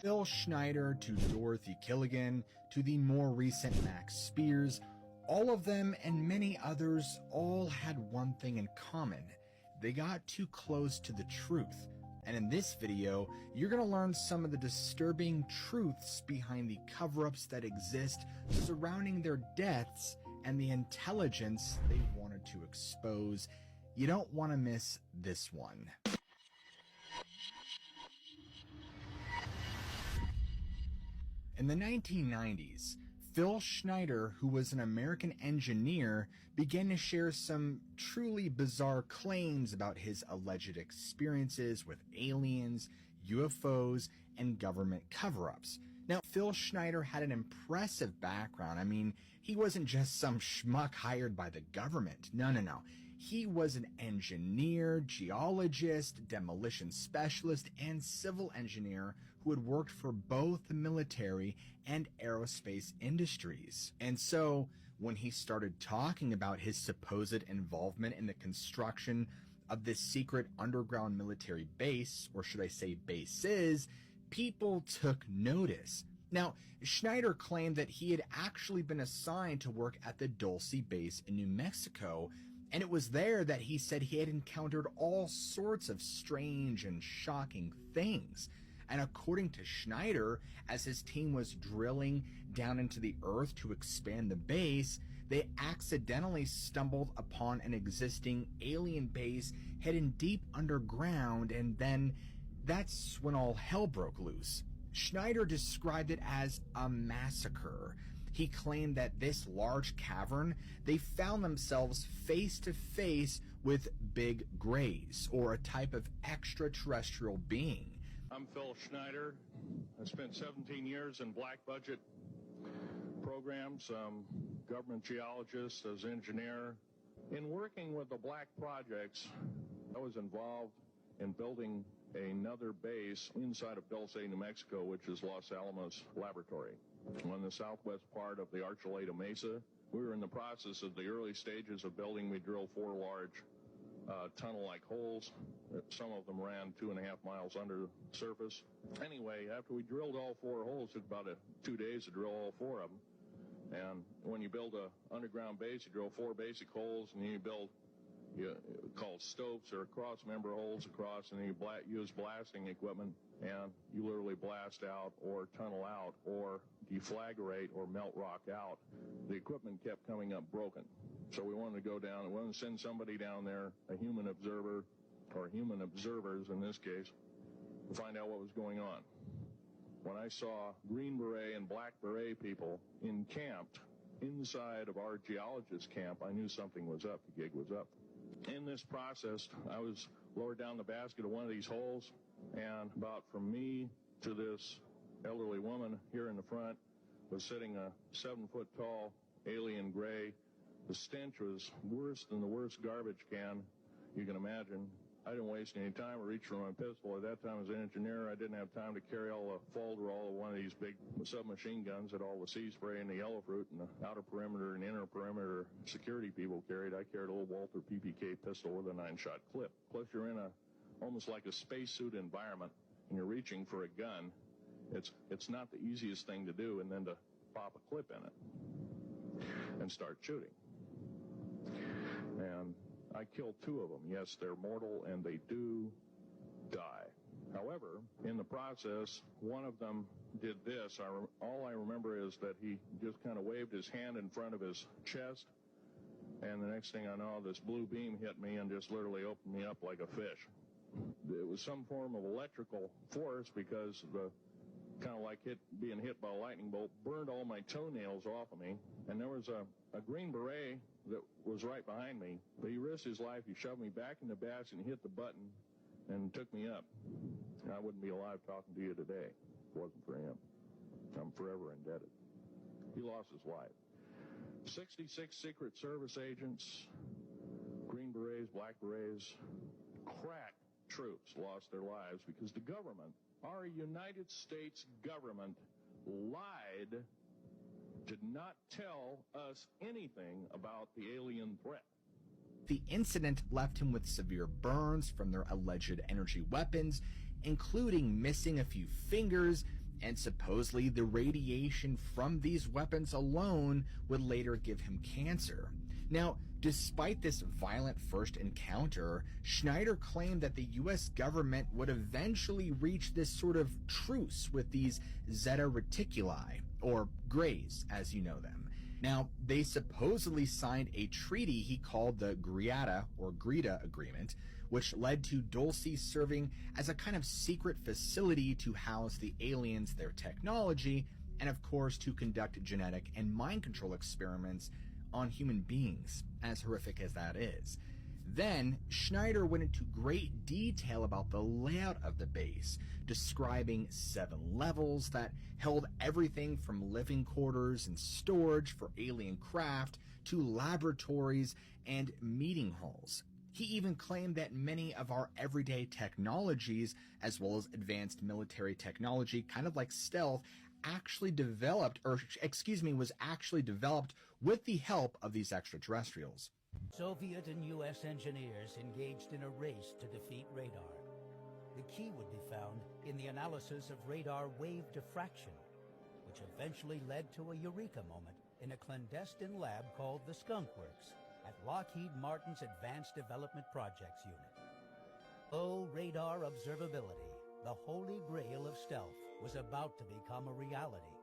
Phil Schneider to Dorothy Killigan to the more recent Max Spears, all of them and many others all had one thing in common. They got too close to the truth. And in this video, you're going to learn some of the disturbing truths behind the cover-ups that exist surrounding their deaths and the intelligence they wanted to expose. You don't want to miss this one. In the 1990s, Phil Schneider, who was an American engineer, began to share some truly bizarre claims about his alleged experiences with aliens, UFOs, and government cover-ups. Now, Phil Schneider had an impressive background. I mean, he wasn't just some schmuck hired by the government. No. He was an engineer, geologist, demolition specialist, and civil engineer who had worked for both the military and aerospace industries. And so, when he started talking about his supposed involvement in the construction of this secret underground military base, or should I say bases, people took notice. Now, Schneider claimed that he had actually been assigned to work at the Dulce base in New Mexico, and it was there that he said he had encountered all sorts of strange and shocking things. And according to Schneider, as his team was drilling down into the earth to expand the base, they accidentally stumbled upon an existing alien base hidden deep underground, and then that's when all hell broke loose. Schneider described it as a massacre. He claimed that this large cavern, they found themselves face to face with big grays, or a type of extraterrestrial being. I'm Phil Schneider. I spent 17 years in black budget programs, government geologist, as engineer. In working with the black projects, I was involved in building another base inside of Dulce, New Mexico, which is Los Alamos Laboratory. On the southwest part of the Archuleta Mesa, we were in the process of the early stages of building. We drilled 4 large tunnel-like holes. Some of them ran 2.5 miles under the surface. Anyway, after we drilled all 4 holes, it took about 2 days to drill all 4 of them. And when you build an underground base, you drill 4 basic holes, and then you build called stopes or cross-member holes across, and then you use blasting equipment, and you literally blast out or tunnel out or deflagrate or melt rock out. The equipment kept coming up broken. So we wanted to go down and we wanted to send somebody down there, a human observer, or human observers in this case, to find out what was going on. When I saw Green Beret and Black Beret people encamped inside of our geologist camp, I knew something was up. The gig was up. In this process, I was lowered down the basket of one of these holes, and about from me to this elderly woman here in the front was sitting a 7-foot-tall alien gray. The stench was worse than the worst garbage can you can imagine. I didn't waste any time. I reached for my pistol. At that time, as an engineer, I didn't have time to carry all the folderol of one of these big submachine guns that all the sea spray and the yellow fruit and the outer perimeter and inner perimeter security people carried. I carried a little Walther PPK pistol with a 9-shot clip. Plus, you're in almost like a spacesuit environment, and you're reaching for a gun. It's not the easiest thing to do, and then to pop a clip in it and start shooting. And I killed 2 of them. Yes, they're mortal, and they do die. However, in the process, one of them did this. All I remember is that he just kind of waved his hand in front of his chest, and the next thing I know, this blue beam hit me and just literally opened me up like a fish. It was some form of electrical force, because the kind of like being hit by a lightning bolt burned all my toenails off of me. And there was a Green Beret that was right behind me, but he risked his life. He shoved me back in the basket and hit the button and took me up. And I wouldn't be alive talking to you today if it wasn't for him. I'm forever indebted. He lost his life. 66 Secret Service agents, Green Berets, Black Berets, crack troops lost their lives because the government, our United States government, lied, did not tell us anything about the alien threat. The incident left him with severe burns from their alleged energy weapons, including missing a few fingers, and supposedly the radiation from these weapons alone would later give him cancer. Now, despite this violent first encounter, Schneider claimed that the US government would eventually reach this sort of truce with these Zeta Reticuli, or Greys as you know them. Now, they supposedly signed a treaty he called the Greada or Greta Agreement, which led to Dulce serving as a kind of secret facility to house the aliens, their technology, and of course to conduct genetic and mind control experiments on human beings, as horrific as that is. Then, Schneider went into great detail about the layout of the base, describing 7 levels that held everything from living quarters and storage for alien craft to laboratories and meeting halls. He even claimed that many of our everyday technologies, as well as advanced military technology, kind of like stealth, was actually developed with the help of these extraterrestrials. Soviet and U.S. engineers engaged in a race to defeat radar. The key would be found in the analysis of radar wave diffraction, which eventually led to a eureka moment in a clandestine lab called the Skunk Works at Lockheed Martin's Advanced Development Projects Unit. Oh, radar observability, the holy grail of stealth, was about to become a reality.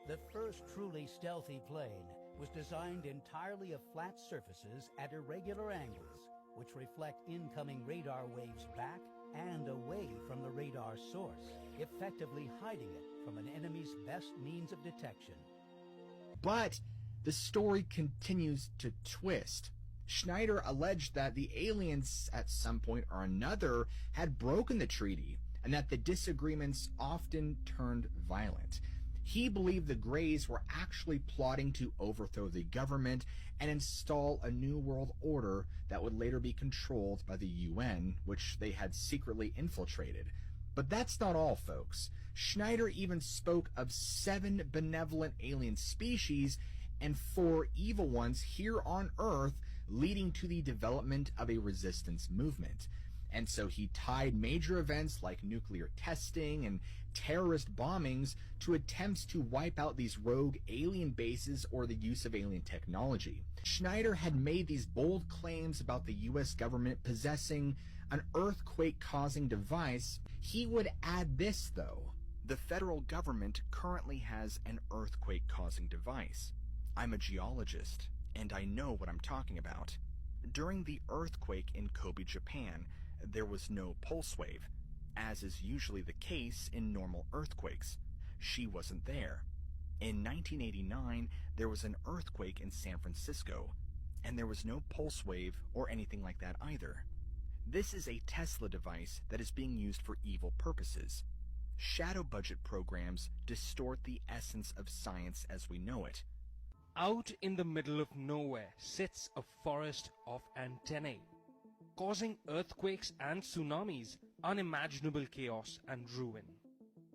The first truly stealthy plane was designed entirely of flat surfaces at irregular angles, which reflect incoming radar waves back and away from the radar source, effectively hiding it from an enemy's best means of detection. But the story continues to twist. Schneider alleged that the aliens at some point or another had broken the treaty, and that the disagreements often turned violent. He believed the Greys were actually plotting to overthrow the government and install a new world order that would later be controlled by the UN, which they had secretly infiltrated. But that's not all, folks. Schneider even spoke of 7 benevolent alien species and 4 evil ones here on Earth, leading to the development of a resistance movement. And so he tied major events like nuclear testing and terrorist bombings to attempts to wipe out these rogue alien bases or the use of alien technology. Schneider had made these bold claims about the US government possessing an earthquake-causing device. He would add this, though: the federal government currently has an earthquake-causing device. I'm a geologist, and I know what I'm talking about. During the earthquake in Kobe, Japan, there was no pulse wave, as is usually the case in normal earthquakes. She wasn't there. In 1989, there was an earthquake in San Francisco, and there was no pulse wave or anything like that either. This is a Tesla device that is being used for evil purposes. Shadow budget programs distort the essence of science as we know it. Out in the middle of nowhere sits a forest of antennae, causing earthquakes and tsunamis, unimaginable chaos and ruin.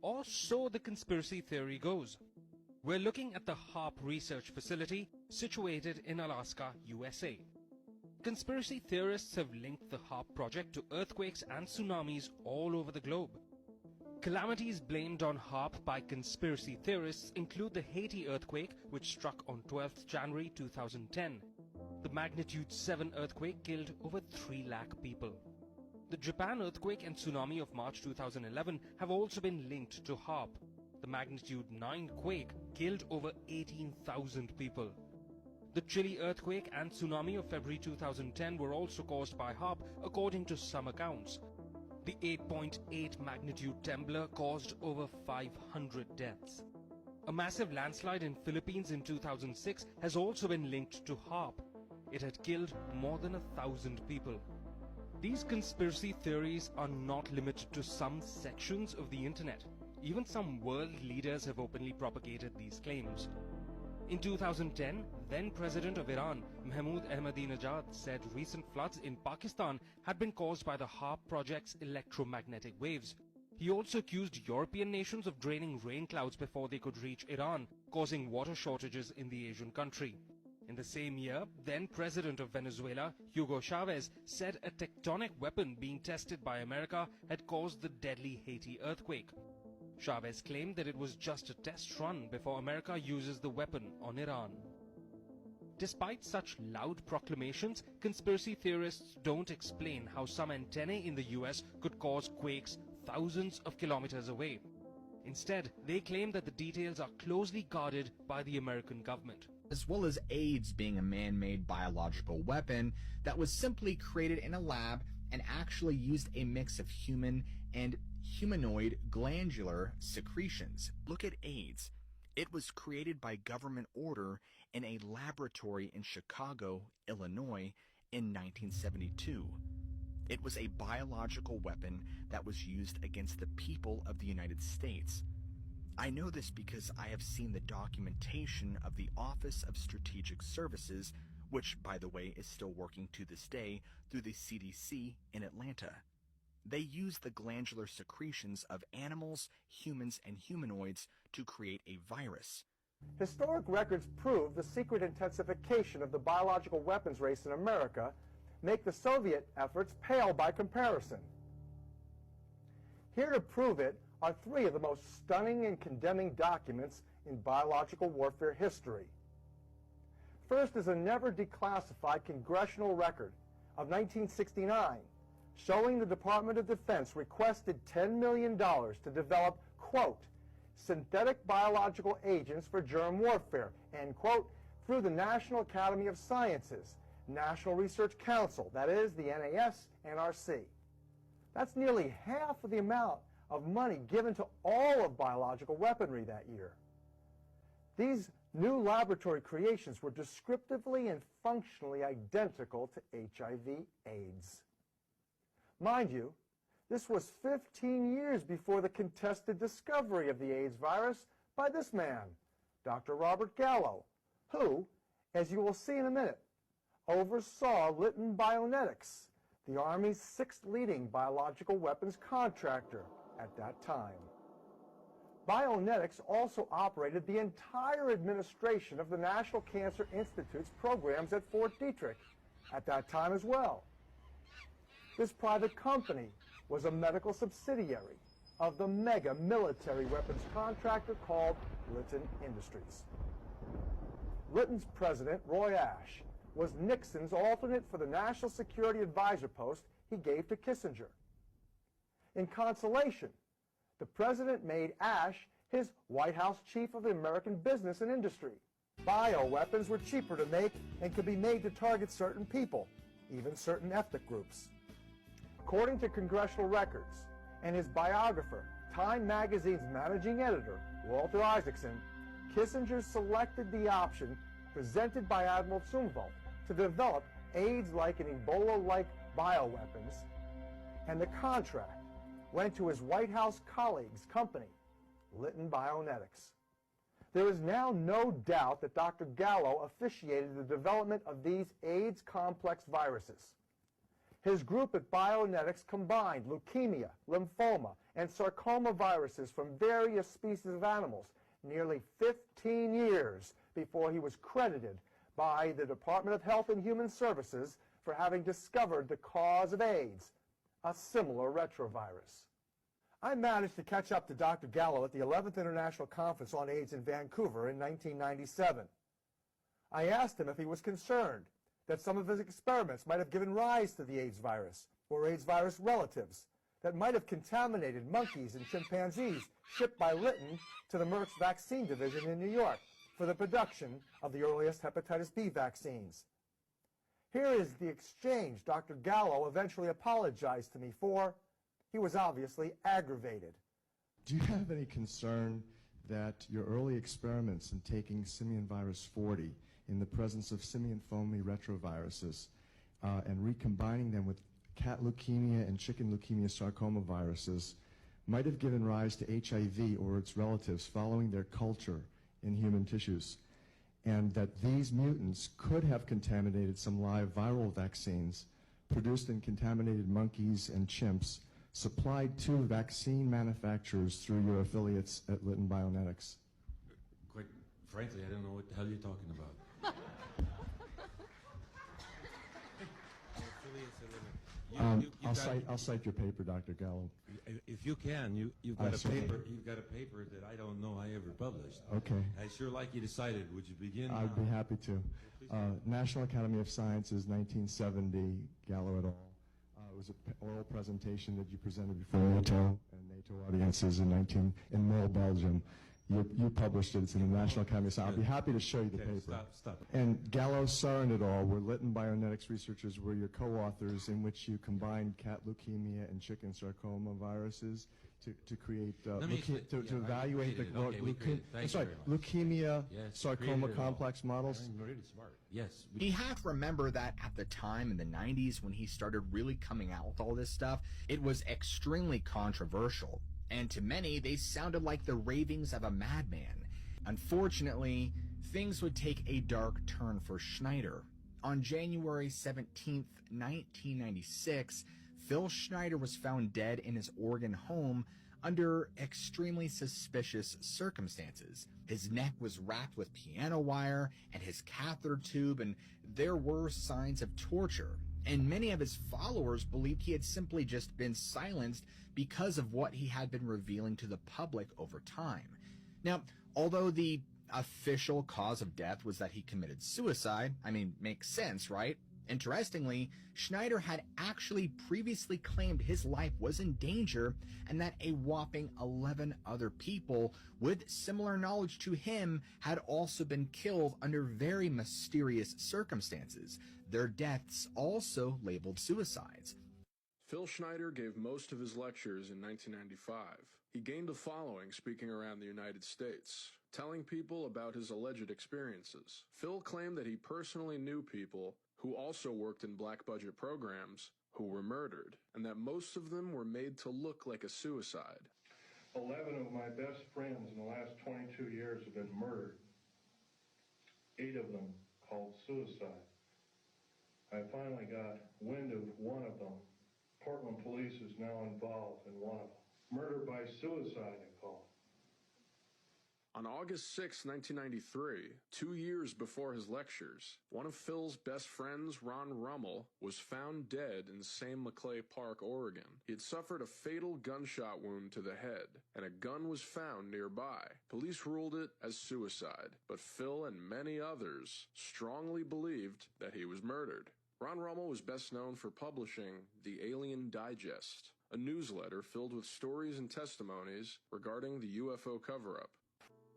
Or so the conspiracy theory goes. We're looking at the HARP research facility situated in Alaska, USA. Conspiracy theorists have linked the HARP project to earthquakes and tsunamis all over the globe. Calamities blamed on HARP by conspiracy theorists include the Haiti earthquake, which struck on 12th January 2010. The magnitude 7 earthquake killed over 3 lakh people. The Japan earthquake and tsunami of March 2011 have also been linked to HARP. The magnitude 9 quake killed over 18,000 people. The Chile earthquake and tsunami of February 2010 were also caused by HARP, according to some accounts. The 8.8 magnitude Temblor caused over 500 deaths. A massive landslide in Philippines in 2006 has also been linked to HARP. It had killed more than 1,000 people. These conspiracy theories are not limited to some sections of the internet. Even some world leaders have openly propagated these claims. In 2010, then President of Iran, Mahmoud Ahmadinejad, said recent floods in Pakistan had been caused by the HARP project's electromagnetic waves. He also accused European nations of draining rain clouds before they could reach Iran, causing water shortages in the Asian country. In the same year, then President of Venezuela, Hugo Chavez, said a tectonic weapon being tested by America had caused the deadly Haiti earthquake. Chavez claimed that it was just a test run before America uses the weapon on Iran. Despite such loud proclamations, conspiracy theorists don't explain how some antennae in the US could cause quakes thousands of kilometers away. Instead, they claim that the details are closely guarded by the American government. As well as AIDS being a man-made biological weapon that was simply created in a lab and actually used a mix of human and humanoid glandular secretions. Look at AIDS. It was created by government order in a laboratory in Chicago, Illinois in 1972. It was a biological weapon that was used against the people of the United States. I know this because I have seen the documentation of the Office of Strategic Services, which, by the way, is still working to this day through the CDC in Atlanta. They use the glandular secretions of animals, humans, and humanoids to create a virus. Historic records prove the secret intensification of the biological weapons race in America make the Soviet efforts pale by comparison. Here to prove it are three of the most stunning and condemning documents in biological warfare history. First is a never declassified congressional record of 1969 showing the Department of Defense requested $10 million to develop, quote, synthetic biological agents for germ warfare, end quote, through the National Academy of Sciences, National Research Council, that is the NAS-NRC. That's nearly half of the amount of money given to all of biological weaponry that year. These new laboratory creations were descriptively and functionally identical to HIV/AIDS. Mind you, this was 15 years before the contested discovery of the AIDS virus by this man, Dr. Robert Gallo, who, as you will see in a minute, oversaw Litton Bionetics, the Army's sixth leading biological weapons contractor at that time. Bionetics also operated the entire administration of the National Cancer Institute's programs at Fort Detrick at that time as well. This private company was a medical subsidiary of the mega military weapons contractor called Litton Industries. Litton's president, Roy Ashe, was Nixon's alternate for the National Security Advisor post he gave to Kissinger. In consolation, the president made Ashe his White House chief of American business and industry. Bioweapons were cheaper to make and could be made to target certain people, even certain ethnic groups. According to congressional records and his biographer, Time magazine's managing editor, Walter Isaacson, Kissinger selected the option presented by Admiral Zumwalt to develop AIDS-like and Ebola-like bioweapons, and the contract went to his White House colleague's company, Litton Bionetics. There is now no doubt that Dr. Gallo officiated the development of these AIDS complex viruses. His group at Bionetics combined leukemia, lymphoma, and sarcoma viruses from various species of animals nearly 15 years before he was credited by the Department of Health and Human Services for having discovered the cause of AIDS, a similar retrovirus. I managed to catch up to Dr. Gallo at the 11th International Conference on AIDS in Vancouver in 1997. I asked him if he was concerned that some of his experiments might have given rise to the AIDS virus or AIDS virus relatives that might have contaminated monkeys and chimpanzees shipped by Litton to the Merck's vaccine division in New York for the production of the earliest hepatitis B vaccines. Here is the exchange Dr. Gallo eventually apologized to me for. He was obviously aggravated. Do you have any concern that your early experiments in taking simian virus 40 in the presence of simian foamy retroviruses and recombining them with cat leukemia and chicken leukemia sarcoma viruses might have given rise to HIV or its relatives following their culture in human tissues, and that these mutants could have contaminated some live viral vaccines produced in contaminated monkeys and chimps supplied to vaccine manufacturers through your affiliates at Litton Bionetics? Quite frankly, I don't know what the hell you're talking about. it's a limit. I'll cite your paper, Dr. Gallo. If you can, you've got a paper. You've got a paper that I don't know I ever published. Okay. I sure like you to cite it. Would you begin? I'd be happy to. National Academy of Sciences, 1970, Gallo et al. It was an oral presentation that you presented before NATO and NATO audiences in Mol, Belgium. You published it. It's in the National Academy of Sciences. I'd be happy to show you the paper. Stop. And Gallo, Sarin et al. were Lytton bionetics researchers were your co-authors in which you combined cat leukemia and chicken sarcoma viruses to create to evaluate the leukemia sarcoma complex models. I'm really smart. Yes. You have to remember that at the time in the 90s when he started really coming out with all this stuff, it was extremely controversial. And to many, they sounded like the ravings of a madman. Unfortunately, things would take a dark turn for Schneider. On January 17th, 1996, Phil Schneider was found dead in his Oregon home under extremely suspicious circumstances. His neck was wrapped with piano wire and his catheter tube, and there were signs of torture. And many of his followers believed he had simply just been silenced because of what he had been revealing to the public over time. Now, although the official cause of death was that he committed suicide, I mean, makes sense, right? Interestingly, Schneider had actually previously claimed his life was in danger and that a whopping 11 other people with similar knowledge to him had also been killed under very mysterious circumstances, their deaths also labeled suicides. Phil Schneider gave most of his lectures in 1995. He gained a following speaking around the United States, telling people about his alleged experiences. Phil claimed that he personally knew people who also worked in black budget programs who were murdered, and that most of them were made to look like a suicide. 11 of my best friends in the last 22 years have been murdered. 8 of them called suicide. I finally got wind of one of them. Portland police is now involved in one of them. Murder by suicide, they call it. On August 6, 1993, 2 years before his lectures, one of Phil's best friends, Ron Rummel, was found dead in St. Maclay Park, Oregon. He had suffered a fatal gunshot wound to the head, and a gun was found nearby. Police ruled it as suicide, but Phil and many others strongly believed that he was murdered. Ron Rummel was best known for publishing the Alien Digest, a newsletter filled with stories and testimonies regarding the UFO cover-up.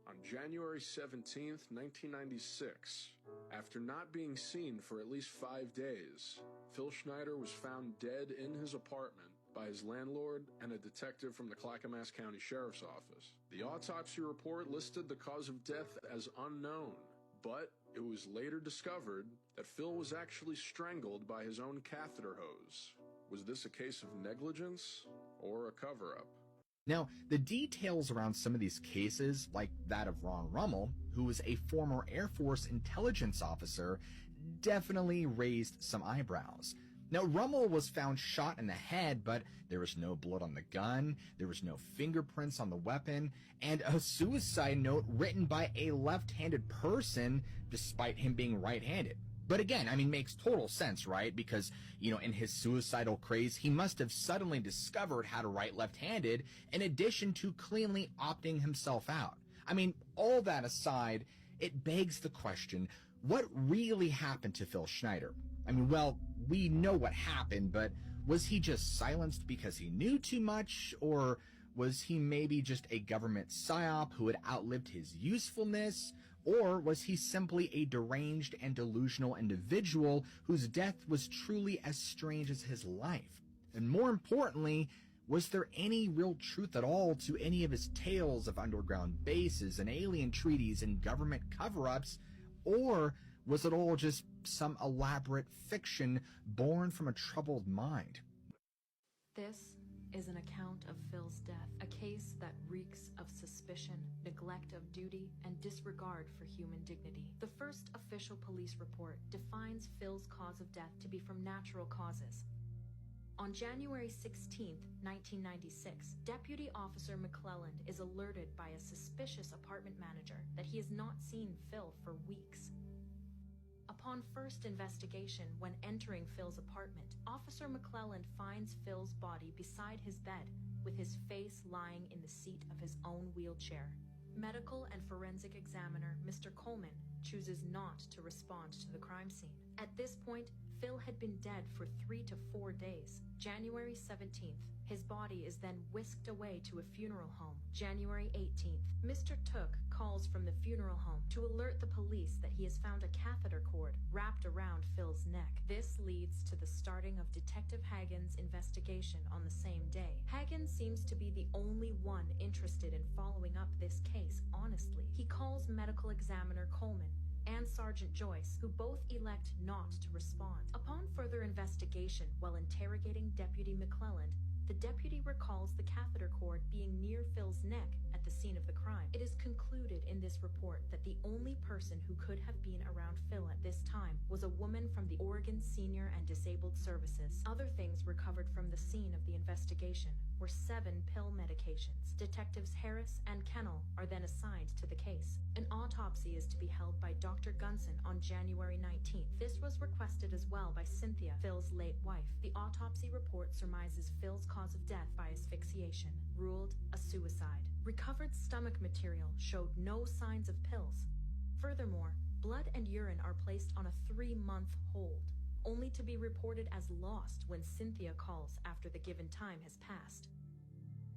On January 17, 1996, after not being seen for at least 5 days, Phil Schneider was found dead in his apartment by his landlord and a detective from the Clackamas County Sheriff's Office. The autopsy report listed the cause of death as unknown, but it was later discovered that Phil was actually strangled by his own catheter hose. Was this a case of negligence or a cover-up? Now, the details around some of these cases, like that of Ron Rummel, who was a former Air Force intelligence officer, definitely raised some eyebrows. Now, Rummel was found shot in the head, but there was no blood on the gun, there was no fingerprints on the weapon, and a suicide note written by a left-handed person, despite him being right-handed. But again, I mean, makes total sense, right? Because, you know, in his suicidal craze, he must have suddenly discovered how to write left-handed, in addition to cleanly opting himself out. I mean, all that aside, it begs the question, what really happened to Phil Schneider? I mean, well, we know what happened, but was he just silenced because he knew too much, or was he maybe just a government psyop who had outlived his usefulness? Or was he simply a deranged and delusional individual whose death was truly as strange as his life? And more importantly, was there any real truth at all to any of his tales of underground bases and alien treaties and government cover-ups? Or was it all just some elaborate fiction born from a troubled mind? This is an account of Phil's death, a case that reeks of suspicion, neglect of duty, and disregard for human dignity. The first official police report defines Phil's cause of death to be from natural causes. On January 16, 1996, Deputy Officer McClelland is alerted by a suspicious apartment manager that he has not seen Phil for weeks. Upon first investigation, when entering Phil's apartment, Officer McClelland finds Phil's body beside his bed, with his face lying in the seat of his own wheelchair. Medical and forensic examiner Mr. Coleman chooses not to respond to the crime scene. At this point, Phil had been dead for 3 to 4 days. January 17th, his body is then whisked away to a funeral home. January 18th, Mr. Took calls from the funeral home to alert the police that he has found a catheter cord wrapped around Phil's neck. This leads to the starting of Detective Hagen's investigation on the same day. Hagen seems to be the only one interested in following up this case honestly. He calls medical examiner Coleman and Sergeant Joyce, who both elect not to respond. Upon further investigation, while interrogating Deputy McClelland, the deputy recalls the catheter cord being near Phil's neck at the scene of the crime. It is concluded in this report that the only person who could have been around Phil at this time was a woman from the Oregon Senior and Disabled Services. Other things recovered from the scene of the investigation were 7 pill medications. Detectives Harris and Kennel are then assigned to the case. An autopsy is to be held by Dr. Gunson on January 19th. This was requested as well by Cynthia, Phil's late wife. The autopsy report surmises Phil's cause of death by asphyxiation, ruled a suicide. Recovered stomach material showed no signs of pills. Furthermore, blood and urine are placed on a 3-month hold, only to be reported as lost when Cynthia calls after the given time has passed.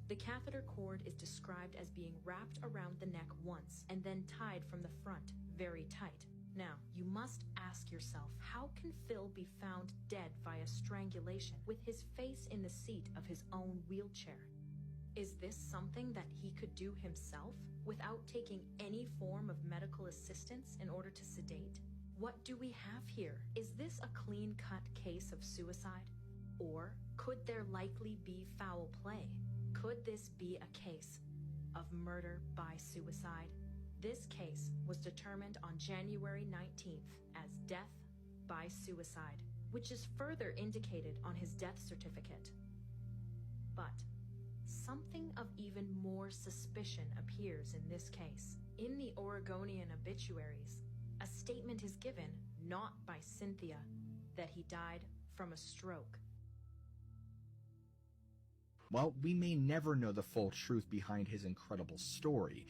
The catheter cord is described as being wrapped around the neck once and then tied from the front, very tight. Now, you must ask yourself, how can Phil be found dead via strangulation with his face in the seat of his own wheelchair? Is this something that he could do himself without taking any form of medical assistance in order to sedate? What do we have here? Is this a clean-cut case of suicide? Or could there likely be foul play? Could this be a case of murder by suicide? This case was determined on January 19th as death by suicide, which is further indicated on his death certificate. But something of even more suspicion appears in this case. In the Oregonian obituaries, a statement is given, not by Cynthia, that he died from a stroke. While we may never know the full truth behind his incredible story,